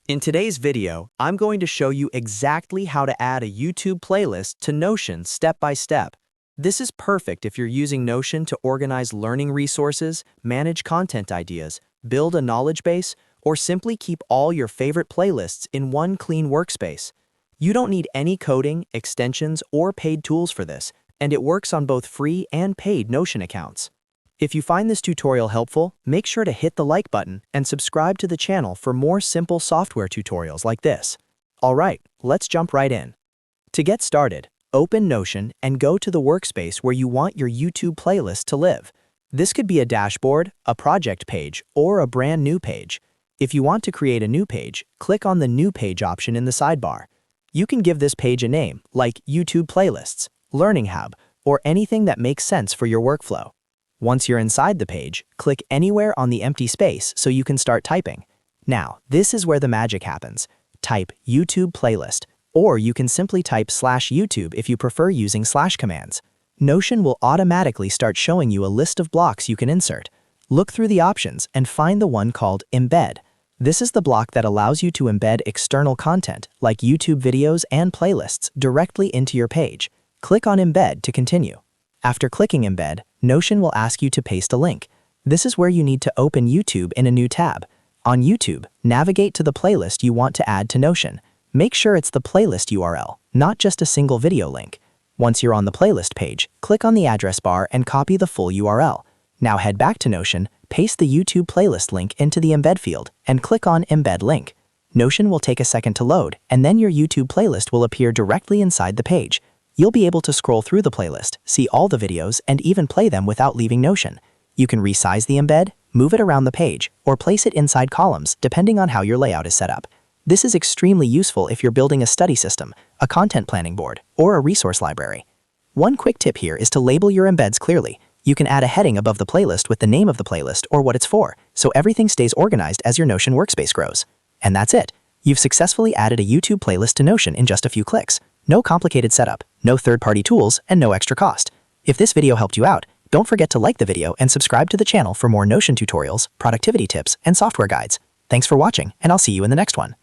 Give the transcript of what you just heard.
In today's video, I'm going to show you exactly how to add a YouTube playlist to Notion step by step. This is perfect if you're using Notion to organize learning resources, manage content ideas, build a knowledge base, or simply keep all your favorite playlists in one clean workspace. You don't need any coding, extensions, or paid tools for this, and it works on both free and paid Notion accounts. If you find this tutorial helpful, make sure to hit the like button and subscribe to the channel for more simple software tutorials like this. Alright, let's jump right in. To get started, open Notion and go to the workspace where you want your YouTube playlist to live. This could be a dashboard, a project page, or a brand new page. If you want to create a new page, click on the New Page option in the sidebar. You can give this page a name, like YouTube Playlists, Learning Hub, or anything that makes sense for your workflow. Once you're inside the page, click anywhere on the empty space so you can start typing. Now, this is where the magic happens. Type YouTube Playlist, or you can simply type /YouTube if you prefer using / commands. Notion will automatically start showing you a list of blocks you can insert. Look through the options and find the one called Embed. This is the block that allows you to embed external content, like YouTube videos and playlists, directly into your page. Click on Embed to continue. After clicking Embed, Notion will ask you to paste a link. This is where you need to open YouTube in a new tab. On YouTube, navigate to the playlist you want to add to Notion. Make sure it's the playlist URL, not just a single video link. Once you're on the playlist page, click on the address bar and copy the full URL. Now head back to Notion, paste the YouTube playlist link into the Embed field, and click on Embed Link. Notion will take a second to load, and then your YouTube playlist will appear directly inside the page. You'll be able to scroll through the playlist, see all the videos, and even play them without leaving Notion. You can resize the embed, move it around the page, or place it inside columns depending on how your layout is set up. This is extremely useful if you're building a study system, a content planning board, or a resource library. One quick tip here is to label your embeds clearly. You can add a heading above the playlist with the name of the playlist or what it's for, so everything stays organized as your Notion workspace grows. And that's it. You've successfully added a YouTube playlist to Notion in just a few clicks. No complicated setup, no third-party tools, and no extra cost. If this video helped you out, don't forget to like the video and subscribe to the channel for more Notion tutorials, productivity tips, and software guides. Thanks for watching, and I'll see you in the next one.